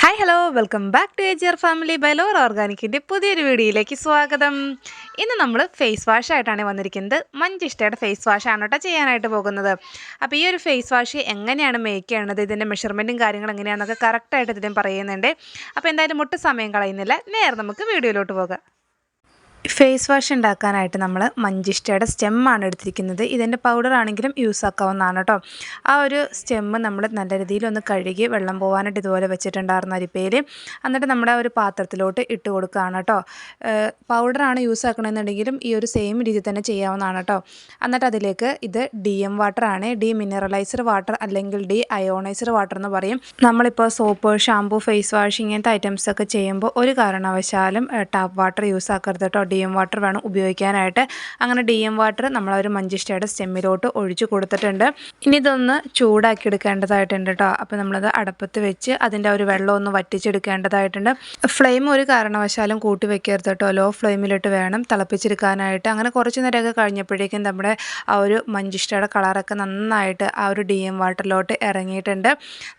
Hi hello welcome back to എജിയർ family by ലോർ ഓർഗാനിക്കിൻ്റെ പുതിയൊരു വീഡിയോയിലേക്ക് സ്വാഗതം. ഇന്ന് നമ്മൾ ഫേസ് വാഷ് ആയിട്ടാണ് വന്നിരിക്കുന്നത്. മഞ്ചിഷ്ടയുടെ ഫേസ് വാഷാണ് കേട്ടോ ചെയ്യാനായിട്ട് പോകുന്നത്. അപ്പോൾ ഈ ഒരു ഫേസ് വാഷ് എങ്ങനെയാണ് മേക്ക് ചെയ്യണത്, ഇതിൻ്റെ മെഷർമെൻറ്റും കാര്യങ്ങളും എങ്ങനെയാണെന്നൊക്കെ കറക്റ്റായിട്ട് ഇതിലും പറയുന്നുണ്ട്. അപ്പോൾ എന്തായാലും ഒട്ടും സമയം കളയുന്നില്ല, നേരെ നമുക്ക് വീഡിയോയിലോട്ട് പോകാം. ഫേസ് വാഷ് ഉണ്ടാക്കാനായിട്ട് നമ്മൾ മഞ്ചിഷ്ടയുടെ സ്റ്റെമ്മാണ് എടുത്തിരിക്കുന്നത്. ഇതിൻ്റെ പൗഡർ ആണെങ്കിലും യൂസ് ആക്കാവുന്നതാണ് കേട്ടോ. ആ ഒരു സ്റ്റെമ്മ് നമ്മൾ നല്ല രീതിയിലൊന്ന് കഴുകി വെള്ളം പോകാനായിട്ട് ഇതുപോലെ വെച്ചിട്ടുണ്ടായിരുന്ന അരിപ്പയിൽ, എന്നിട്ട് നമ്മുടെ ഒരു പാത്രത്തിലോട്ട് ഇട്ട് കൊടുക്കുകയാണ് കേട്ടോ. പൗഡറാണ് യൂസ് ആക്കണമെന്നുണ്ടെങ്കിലും ഈ ഒരു സെയിം രീതി തന്നെ ചെയ്യാവുന്നതാണ് കേട്ടോ. എന്നിട്ട് അതിലേക്ക് ഇത് DM വാട്ടറാണ്, മിനറലൈസ്ഡ് വാട്ടർ അല്ലെങ്കിൽ അയോണൈസ്ഡ് വാട്ടർ എന്ന് പറയും. നമ്മളിപ്പോൾ സോപ്പ്, ഷാമ്പൂ, ഫേസ് വാഷ് ഇങ്ങനത്തെ ഐറ്റംസ് ഒക്കെ ചെയ്യുമ്പോൾ ഒരു കാരണവശാലും ടാപ്പ് വാട്ടർ യൂസ് ആക്കരുത് കേട്ടോ. DM വാട്ടർ വേണം ഉപയോഗിക്കാനായിട്ട്. അങ്ങനെ DM വാട്ടർ നമ്മളൊരു മഞ്ചിഷ്ടയുടെ സ്റ്റെമ്മിലോട്ട് ഒഴിച്ചു കൊടുത്തിട്ടുണ്ട്. ഇനി ഇതൊന്ന് ചൂടാക്കി എടുക്കേണ്ടതായിട്ടുണ്ട് കേട്ടോ. അപ്പോൾ നമ്മളത് അടുപ്പത്ത് വെച്ച് അതിൻ്റെ ഒരു വെള്ളം ഒന്ന് വറ്റിച്ചെടുക്കേണ്ടതായിട്ടുണ്ട്. ഫ്ലെയിം ഒരു കാരണവശാലും കൂട്ടി വെക്കരുത് കേട്ടോ. ലോ ഫ്ലെയിമിലിട്ട് വേണം തിളപ്പിച്ചെടുക്കാനായിട്ട്. അങ്ങനെ കുറച്ച് നേരമൊക്കെ കഴിഞ്ഞപ്പോഴേക്കും നമ്മുടെ ആ ഒരു മഞ്ചിഷ്ടയുടെ കളറൊക്കെ നന്നായിട്ട് ആ ഒരു DM വാട്ടറിലോട്ട് ഇറങ്ങിയിട്ടുണ്ട്.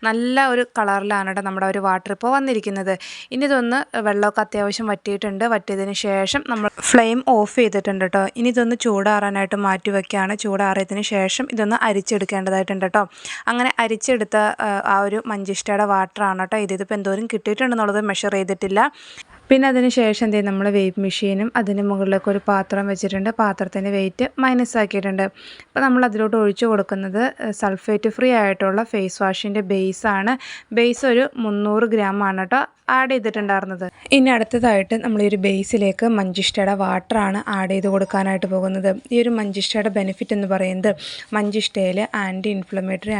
നല്ല ഒരു കളറിലാണ് കേട്ടോ നമ്മുടെ ഒരു വാട്ടർ ഇപ്പോൾ വന്നിരിക്കുന്നത്. ഇനി ഇതൊന്ന് വെള്ളമൊക്കെ അത്യാവശ്യം വറ്റിയിട്ടുണ്ട്. വറ്റിയതിന് ശേഷം നമ്മൾ ഫ്ലെയിം ഓഫ് ചെയ്തിട്ടുണ്ട് കേട്ടോ. ഇനി ഇതൊന്ന് ചൂടാറാനായിട്ട് മാറ്റി വയ്ക്കുകയാണ്. ചൂടാറിയതിന് ശേഷം ഇതൊന്ന് അരിച്ചെടുക്കേണ്ടതായിട്ടുണ്ട് കേട്ടോ. അങ്ങനെ അരിച്ചെടുത്ത ആ ഒരു മഞ്ചിഷ്ടയുടെ വാട്ടറാണ് കേട്ടോ. ഇതിപ്പോൾ എന്തോരം കിട്ടിയിട്ടുണ്ടെന്നുള്ളത് മെഷർ ചെയ്തിട്ടില്ല. പിന്നെ അതിന് ശേഷം എന്തെങ്കിലും നമ്മൾ വെയ്റ്റ് മെഷീനും അതിന് മുകളിലേക്ക് ഒരു പാത്രം വെച്ചിട്ടുണ്ട്. പാത്രത്തിൻ്റെ വെയിറ്റ് മൈനസ് ആക്കിയിട്ടുണ്ട്. അപ്പോൾ നമ്മൾ അതിലോട്ട് ഒഴിച്ചു കൊടുക്കുന്നത് സൾഫേറ്റ് ഫ്രീ ആയിട്ടുള്ള ഫേസ് വാഷിൻ്റെ ബേസാണ്. ബേസ് ഒരു 300 ഗ്രാമാണ് കേട്ടോ ആഡ് ചെയ്തിട്ടുണ്ടായിരുന്നത്. ഇനി അടുത്തതായിട്ട് നമ്മൾ ഈ ഒരു ബേസിലേക്ക് മഞ്ചിഷ്ടയുടെ വാട്ടറാണ് ആഡ് ചെയ്ത് കൊടുക്കാനായിട്ട് പോകുന്നത്. ഈ ഒരു മഞ്ചിഷ്ടയുടെ ബെനിഫിറ്റ് എന്ന് പറയുന്നത് മഞ്ചിഷ്ടയിൽ ആൻറ്റി ഇൻഫ്ലമേറ്ററി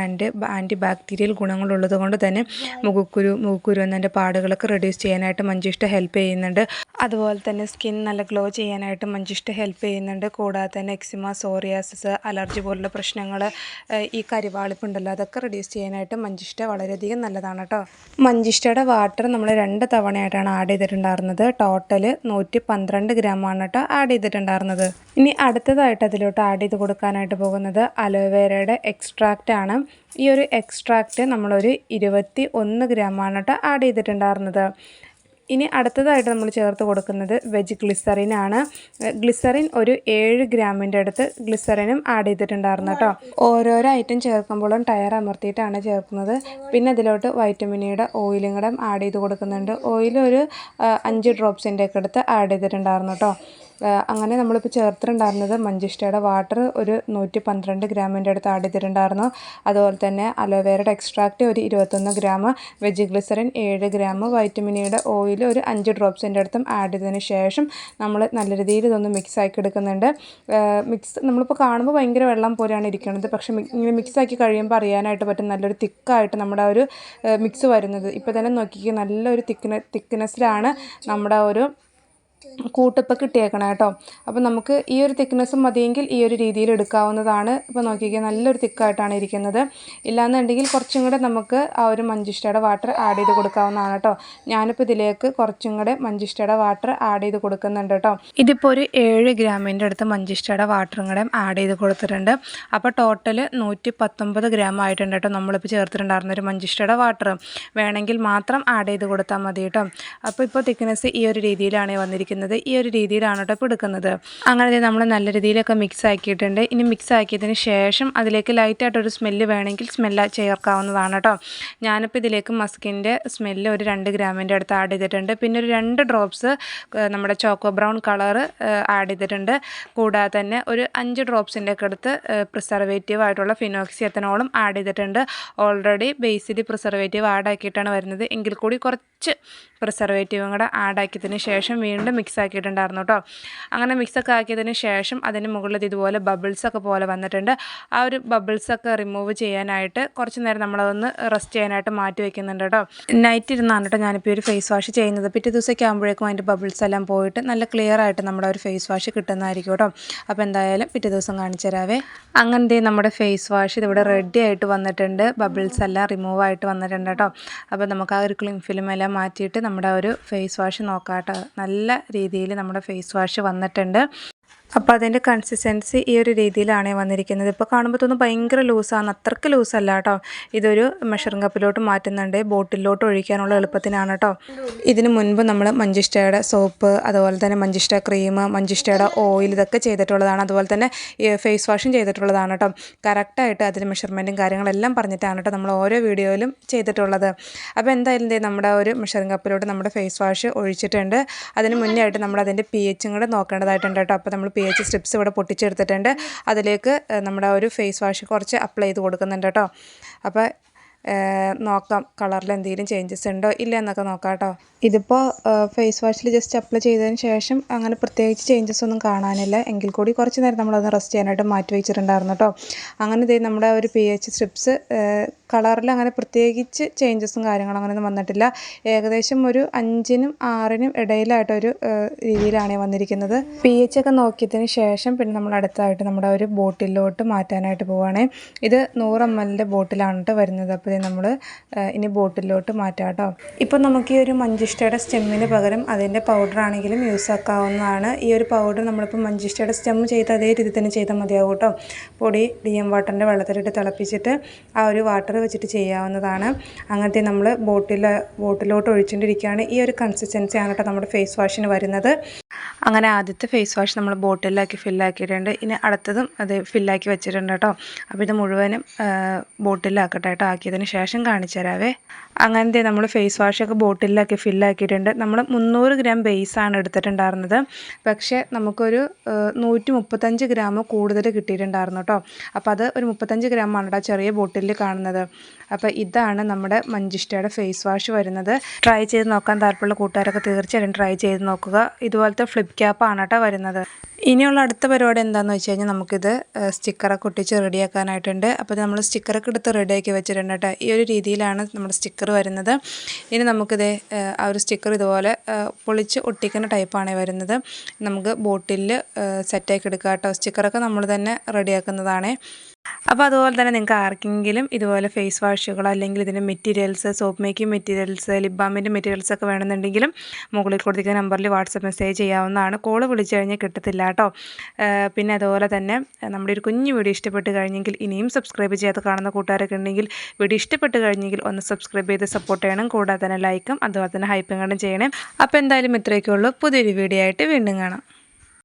ആൻറ്റി ബാക്ടീരിയൽ ഗുണങ്ങളുള്ളത് കൊണ്ട് തന്നെ മുഖക്കുരു എന്നതിൻ്റെ പാടുകളൊക്കെ റെഡ്യൂസ് ചെയ്യാനായിട്ട് മഞ്ചിഷ്ട ഹെൽപ്പ് ചെയ്യുന്നുണ്ട്. അതുപോലെ തന്നെ സ്കിൻ നല്ല ഗ്ലോ ചെയ്യാനായിട്ട് മഞ്ചിഷ്ട ഹെൽപ്പ് ചെയ്യുന്നുണ്ട്. കൂടാതെ തന്നെ എക്സിമ, സോറിയാസിസ്, അലർജി പോലുള്ള പ്രശ്നങ്ങൾ, ഈ കരിവാളിപ്പുണ്ടല്ലോ, അതൊക്കെ റെഡ്യൂസ് ചെയ്യാനായിട്ട് മഞ്ചിഷ്ട വളരെയധികം നല്ലതാണ് കേട്ടോ. മഞ്ചിഷ്ടയുടെ വാട്ടർ നമ്മൾ 2 തവണയായിട്ടാണ് ആഡ് ചെയ്തിട്ടുണ്ടായിരുന്നത്. ടോട്ടൽ 112 ഗ്രാമാണ് കേട്ടോ ആഡ് ചെയ്തിട്ടുണ്ടായിരുന്നത്. ഇനി അടുത്തതായിട്ട് അതിലോട്ട് ആഡ് ചെയ്ത് കൊടുക്കാനായിട്ട് പോകുന്നത് അലോവേരയുടെ എക്സ്ട്രാക്റ്റ് ആണ്. ഈ ഒരു എക്സ്ട്രാക്റ്റ് നമ്മളൊരു 21 ഗ്രാമാണ് കേട്ടോ ആഡ് ചെയ്തിട്ടുണ്ടായിരുന്നത്. ഇനി അടുത്തതായിട്ട് നമ്മൾ ചേർത്ത് കൊടുക്കുന്നത് വെജ് ഗ്ലിസറിനാണ്. ഗ്ലിസറിൻ ഒരു 7 ഗ്രാമിൻ്റെ അടുത്ത് ഗ്ലിസറിനും ആഡ് ചെയ്തിട്ടുണ്ടായിരുന്നു കേട്ടോ. ഓരോരോ ഐറ്റം ചേർക്കുമ്പോഴും ടയർ അമർത്തിയിട്ടാണ് ചേർക്കുന്നത്. പിന്നെ അതിലോട്ട് വൈറ്റമിൻ ഇയുടെ ഓയിലും കൂടെ ആഡ് ചെയ്ത് കൊടുക്കുന്നുണ്ട്. ഓയിൽ ഒരു 5 ഡ്രോപ്സിൻ്റെ ഒക്കെ അടുത്ത് ആഡ് ചെയ്തിട്ടുണ്ടായിരുന്നു കേട്ടോ. അങ്ങനെ നമ്മളിപ്പോൾ ചേർത്തിട്ടുണ്ടായിരുന്നത് മഞ്ചിഷ്ടയുടെ വാട്ടർ ഒരു 112 ഗ്രാമിൻ്റെ അടുത്ത് ആഡ് ചെയ്തിട്ടുണ്ടായിരുന്നു. അതുപോലെ തന്നെ അലോവേരയുടെ എക്സ്ട്രാക്റ്റ് ഒരു 21 gram, veg glycerin 7 gram, vitamin ഇയുടെ ഓയിൽ ഒരു 5 ഡ്രോപ്സിൻ്റെ അടുത്തും ആഡ് ചെയ്തതിന് ശേഷം നമ്മൾ നല്ല രീതിയിൽ ഇതൊന്ന് മിക്സ് ആക്കി എടുക്കുന്നുണ്ട്. നമ്മളിപ്പോൾ കാണുമ്പോൾ ഭയങ്കര വെള്ളം പോലെയാണ് ഇരിക്കുന്നത്. പക്ഷേ ഇങ്ങനെ മിക്സ് ആക്കി കഴിയുമ്പോൾ അറിയാനായിട്ട് പറ്റും നല്ലൊരു തിക്കായിട്ട് നമ്മുടെ ഒരു മിക്സ് വരുന്നത്. ഇപ്പോൾ തന്നെ നോക്കിക്കുക, നല്ലൊരു തിക്നെസ്സിലാണ് നമ്മുടെ ഒരു കൂട്ടിപ്പോൾ കിട്ടിയേക്കണം കേട്ടോ. അപ്പോൾ നമുക്ക് ഈ ഒരു തിക്നെസ്സും മതിയെങ്കിൽ ഈ ഒരു രീതിയിൽ എടുക്കാവുന്നതാണ്. ഇപ്പോൾ നോക്കിക്കുക, നല്ലൊരു തിക്കായിട്ടാണ് ഇരിക്കുന്നത്. ഇല്ലാന്നുണ്ടെങ്കിൽ കുറച്ചും കൂടെ നമുക്ക് ആ ഒരു മഞ്ചിഷ്ടയുടെ വാട്ടർ ആഡ് ചെയ്ത് കൊടുക്കാവുന്നതാണ് കേട്ടോ. ഞാനിപ്പോൾ ഇതിലേക്ക് കുറച്ചും കൂടെ മഞ്ചിഷ്ടയുടെ വാട്ടർ ആഡ് ചെയ്ത് കൊടുക്കുന്നുണ്ട് കേട്ടോ. ഇതിപ്പോൾ ഒരു 7 ഗ്രാമിൻ്റെ അടുത്ത് മഞ്ചിഷ്ടയുടെ വാട്ടറും കൂടെ ആഡ് ചെയ്ത് കൊടുത്തിട്ടുണ്ട്. അപ്പോൾ ടോട്ടൽ 119 ഗ്രാം ആയിട്ടുണ്ട് കേട്ടോ നമ്മളിപ്പോൾ ചേർത്തിട്ടുണ്ടായിരുന്ന ഒരു മഞ്ചിഷ്ടയുടെ വാട്ടർ. വേണമെങ്കിൽ മാത്രം ആഡ് ചെയ്ത് കൊടുത്താൽ മതി കേട്ടോ. അപ്പോൾ ഇപ്പോൾ തിക്നെസ് ഈ ഒരു രീതിയിലാണ് വന്നിരിക്കുന്നത്. ഈ ഒരു രീതിയിലാണ് കേട്ടോ ഇപ്പോൾ എടുക്കുന്നത്. അങ്ങനെ നമ്മൾ നല്ല രീതിയിലൊക്കെ മിക്സ് ആക്കിയിട്ടുണ്ട്. ഇനി മിക്സ് ആക്കിയതിന് ശേഷം അതിലേക്ക് ലൈറ്റായിട്ടൊരു സ്മെല്ല് വേണമെങ്കിൽ സ്മെല്ല് ചേർക്കാവുന്നതാണ് കേട്ടോ. ഞാനിപ്പോൾ ഇതിലേക്ക് മസ്കിൻ്റെ സ്മെല്ല് ഒരു 2 ഗ്രാമിൻ്റെ അടുത്ത് ആഡ് ചെയ്തിട്ടുണ്ട്. പിന്നെ ഒരു 2 ഡ്രോപ്സ് നമ്മുടെ ചോക്കോ ബ്രൗൺ കളർ ആഡ് ചെയ്തിട്ടുണ്ട്. കൂടാതെ തന്നെ ഒരു 5 ഡ്രോപ്സിൻ്റെ ഒക്കെ അടുത്ത് പ്രിസർവേറ്റീവ് ആയിട്ടുള്ള ഫിനോക്സി എത്തനോളും ആഡ് ചെയ്തിട്ടുണ്ട്. ഓൾറെഡി ബേസിൽ പ്രിസർവേറ്റീവ് ആഡ് ആക്കിയിട്ടാണ് വരുന്നത്. എങ്കിൽ കൂടി കുറച്ച് പ്രിസർവേറ്റീവും കൂടെ ആഡ് ആക്കിയതിന് ശേഷം വീണ്ടും മിക്സ് ആക്കിയിട്ടുണ്ടായിരുന്നു കേട്ടോ. അങ്ങനെ മിക്സൊക്കെ ആക്കിയതിന് ശേഷം അതിന് മുകളിൽ ഇതുപോലെ ബബിൾസൊക്കെ പോലെ വന്നിട്ടുണ്ട്. ആ ഒരു ബബിൾസൊക്കെ റിമൂവ് ചെയ്യാനായിട്ട് കുറച്ച് നേരം നമ്മളതൊന്ന് റെസ്റ്റ് ചെയ്യാനായിട്ട് മാറ്റി വയ്ക്കുന്നുണ്ട് കേട്ടോ. നൈറ്റ് ഇരുന്നാണ് കേട്ടോ ഞാനിപ്പോൾ ഒരു ഫേസ് വാഷ് ചെയ്യുന്നത്. പിറ്റേ ദിവസമൊക്കെ ആകുമ്പോഴേക്കും അതിൻ്റെ ബബിൾസ് എല്ലാം പോയിട്ട് നല്ല ക്ലിയർ ആയിട്ട് നമ്മുടെ ഒരു ഫേസ് വാഷ് കിട്ടുന്നതായിരിക്കും കേട്ടോ. അപ്പോൾ എന്തായാലും പിറ്റേ ദിവസം കാണിച്ചു തരാവേ. അങ്ങനത്തെ നമ്മുടെ ഫേസ് വാഷ് ഇതിവിടെ റെഡി ആയിട്ട് വന്നിട്ടുണ്ട്. ബബിൾസ് എല്ലാം റിമൂവ് ആയിട്ട് വന്നിട്ടുണ്ട് കേട്ടോ. അപ്പോൾ നമുക്ക് ആ ഒരു ക്ലിം ഫിലിം എല്ലാം മാറ്റിയിട്ട് നമ്മുടെ ഒരു ഫേസ് വാഷ് നോക്കാം കേട്ടോ. നല്ല രീതിയിൽ നമ്മുടെ ഫേസ് വാഷ് വന്നിട്ടുണ്ട്. അപ്പോൾ അതിൻ്റെ കൺസിസ്റ്റൻസി ഈ ഒരു രീതിയിലാണ് വന്നിരിക്കുന്നത്. ഇപ്പോൾ കാണുമ്പോൾ തോന്നും ഭയങ്കര ലൂസാണ്, അത്രയ്ക്ക് ലൂസല്ല കേട്ടോ. ഇതൊരു മെഷറിംഗ് കപ്പിലോട്ട് മാറ്റുന്നുണ്ട്, ബോട്ടിലോട്ട് ഒഴിക്കാനുള്ള എളുപ്പത്തിനാണ് കേട്ടോ. ഇതിന് മുൻപ് നമ്മൾ മഞ്ചിഷ്ടയുടെ സോപ്പ്, അതുപോലെ തന്നെ മഞ്ചിഷ്ട ക്രീം, മഞ്ചിഷ്ടയുടെ ഓയിൽ ഇതൊക്കെ ചെയ്തിട്ടുള്ളതാണ്. അതുപോലെ തന്നെ ഫേസ് വാഷും ചെയ്തിട്ടുള്ളതാണ് കേട്ടോ. കറക്റ്റായിട്ട് അതിന് മെഷർമെൻറ്റും കാര്യങ്ങളെല്ലാം പറഞ്ഞിട്ടാണ് കേട്ടോ നമ്മൾ ഓരോ വീഡിയോയിലും ചെയ്തിട്ടുള്ളത്. അപ്പോൾ എന്തായാലും നമ്മുടെ ഒരു മെഷറിംഗ് കപ്പിലോട്ട് നമ്മുടെ ഫേസ് വാഷ് ഒഴിച്ചിട്ടുണ്ട്. അതിന് മുന്നേ ആയിട്ട് നമ്മൾ അതിൻ്റെ pH കൂടെ നോക്കേണ്ടതായിട്ടുണ്ട് കേട്ടോ. അപ്പോൾ നമ്മൾ pH സ്ട്രിപ്സ് ഇവിടെ പൊട്ടിച്ചെടുത്തിട്ടുണ്ട്. അതിലേക്ക് നമ്മുടെ ഒരു ഫേസ് വാഷ് കുറച്ച് അപ്ലൈ ചെയ്ത് കൊടുക്കുന്നുണ്ട് കേട്ടോ. അപ്പോൾ നോക്കാം കളറിൽ എന്തെങ്കിലും ചേഞ്ചസ് ഉണ്ടോ ഇല്ല എന്നൊക്കെ നോക്കാം കേട്ടോ. ഇതിപ്പോൾ ഫേസ് വാഷിൽ ജസ്റ്റ് അപ്ലൈ ചെയ്തതിന് ശേഷം അങ്ങനെ പ്രത്യേകിച്ച് ചേഞ്ചസ് ഒന്നും കാണാനില്ല. എങ്കിൽ കൂടി കുറച്ച് നേരം നമ്മളതൊന്ന് റെസ്റ്റ് ചെയ്യാനായിട്ട് മാറ്റി വെച്ചിട്ടുണ്ടായിരുന്നു കേട്ടോ. അങ്ങനെ ഇതേ നമ്മുടെ ഒരു pH സ്ട്രിപ്സ് കളറിൽ അങ്ങനെ പ്രത്യേകിച്ച് ചേഞ്ചസും കാര്യങ്ങളും അങ്ങനെയൊന്നും വന്നിട്ടില്ല. ഏകദേശം ഒരു 5നും 6നും ഇടയിലായിട്ടൊരു രീതിയിലാണ് വന്നിരിക്കുന്നത്. pH ഒക്കെ നോക്കിയതിന് ശേഷം പിന്നെ നമ്മൾ അടുത്തായിട്ട് നമ്മുടെ ഒരു ബോട്ടിലോട്ട് മാറ്റാനായിട്ട് പോവുകയാണ്. ഇത് 100 ml ബോട്ടിലാണ് കേട്ടോ വരുന്നത്. അപ്പോൾ നമ്മൾ ഇനി ബോട്ടിലോട്ട് മാറ്റാം കേട്ടോ. ഇപ്പോൾ നമുക്ക് ഈ ഒരു മഞ്ചിഷ്ടയുടെ സ്റ്റെമ്മിന് പകരം അതിൻ്റെ പൗഡർ ആണെങ്കിലും യൂസ് ആക്കാവുന്നതാണ്. ഈ ഒരു പൗഡർ നമ്മളിപ്പോൾ മഞ്ചിഷ്ടയുടെ സ്റ്റെം ചെയ്ത് അതേ രീതി തന്നെ ചെയ്താൽ മതിയാവും കേട്ടോ. പൊടി DM വാട്ടറിൻ്റെ വെള്ളത്തിലിട്ട് തിളപ്പിച്ചിട്ട് ആ ഒരു വാട്ടർ വെച്ചിട്ട് ചെയ്യാവുന്നതാണ്. അങ്ങനത്തെ നമ്മൾ ബോട്ടിലോട്ട് ഒഴിച്ചുകൊണ്ടിരിക്കുകയാണ്. ഈ ഒരു കൺസിസ്റ്റൻസിയാണ് കേട്ടോ നമ്മുടെ ഫേസ് വാഷിന് വരുന്നത്. അങ്ങനെ ആദ്യത്തെ ഫേസ് വാഷ് നമ്മൾ ബോട്ടിലാക്കി ഫില്ലാക്കിയിട്ടുണ്ട്. ഇനി അടുത്തതും അത് ഫില്ലാക്കി വെച്ചിട്ടുണ്ട് കേട്ടോ. അപ്പോൾ ഇത് മുഴുവനും ബോട്ടിലാക്കട്ടെ കേട്ടോ. ആക്കിയതിന് ശേഷം കാണിച്ചു തരാവേ. അങ്ങനത്തെ നമ്മൾ ഫേസ് വാഷൊക്കെ ബോട്ടിലാക്കി ഫില്ലാക്കിയിട്ടുണ്ട്. നമ്മൾ 300 ഗ്രാം ബേസാണ് എടുത്തിട്ടുണ്ടായിരുന്നത്. പക്ഷേ നമുക്കൊരു 135 ഗ്രാം കൂടുതൽ കിട്ടിയിട്ടുണ്ടായിരുന്നു കേട്ടോ. അപ്പോൾ അത് ഒരു 35 ഗ്രാമാണ് കേട്ടോ ചെറിയ ബോട്ടിലിൽ കാണുന്നത്. അപ്പോൾ ഇതാണ് നമ്മുടെ മഞ്ചിഷ്ടയുടെ ഫേസ് വാഷ് വരുന്നത്. ട്രൈ ചെയ്ത് നോക്കാൻ താല്പര്യമുള്ള കൂട്ടുകാരൊക്കെ തീർച്ചയായിട്ടും ട്രൈ ചെയ്ത് നോക്കുക. ഇതുപോലത്തെ ഫ്ലിപ്പ് ക്യാപ്പാണ് കേട്ടോ വരുന്നത്. ഇനിയുള്ള അടുത്ത പരിപാടി എന്താണെന്ന് വെച്ച് കഴിഞ്ഞാൽ നമുക്കിത് സ്റ്റിക്കറൊക്കെ ഒട്ടിച്ച് റെഡിയാക്കാനായിട്ടുണ്ട്. അപ്പോൾ നമ്മൾ സ്റ്റിക്കറൊക്കെ എടുത്ത് റെഡിയാക്കി വെച്ചിട്ടുണ്ട് കേട്ടോ. ഈ ഒരു രീതിയിലാണ് നമ്മുടെ സ്റ്റിക്കർ വരുന്നത്. ഇനി നമുക്കിത് ആ ഒരു സ്റ്റിക്കർ ഇതുപോലെ പൊളിച്ച് ഒട്ടിക്കുന്ന ടൈപ്പാണ് വരുന്നത്. നമുക്ക് ബോട്ടിലിൽ സെറ്റാക്കി എടുക്കാം കേട്ടോ. സ്റ്റിക്കറൊക്കെ നമ്മൾ തന്നെ റെഡിയാക്കുന്നതാണ്. അപ്പോൾ അതുപോലെ തന്നെ നിങ്ങൾക്ക് ആർക്കെങ്കിലും ഇതുപോലെ ഫേസ് വാഷുകൾ അല്ലെങ്കിൽ ഇതിൻ്റെ materials, soap making materials, lip ബാമിൻ്റെ മെറ്റീരിയൽസൊക്കെ വേണമെന്നുണ്ടെങ്കിലും മുകളിൽ കൊടുത്തിരിക്കുന്ന നമ്പറിൽ വാട്സപ്പ് മെസ്സേജ് ചെയ്യാവുന്നതാണ്. കോള് വിളിച്ചു കഴിഞ്ഞാൽ കിട്ടത്തില്ല കേട്ടോ. പിന്നെ അതുപോലെ തന്നെ നമ്മുടെ ഒരു കുഞ്ഞു വീഡിയോ ഇഷ്ടപ്പെട്ട് കഴിഞ്ഞെങ്കിൽ ഇനിയും സബ്സ്ക്രൈബ് ചെയ്യാതെ കാണുന്ന കൂട്ടുകാരൊക്കെ ഉണ്ടെങ്കിൽ വീഡിയോ ഇഷ്ടപ്പെട്ട് കഴിഞ്ഞെങ്കിൽ ഒന്ന് സബ്സ്ക്രൈബ് ചെയ്ത് സപ്പോർട്ട് ചെയ്യണം. കൂടാതെ തന്നെ ലൈക്കും അതുപോലെ തന്നെ ഹൈപ്പും കണ്ടും ചെയ്യണം. അപ്പോൾ എന്തായാലും ഇത്രയൊക്കെ ഉള്ളൂ. പുതിയൊരു വീഡിയോ ആയിട്ട് വീണ്ടും കാണാം.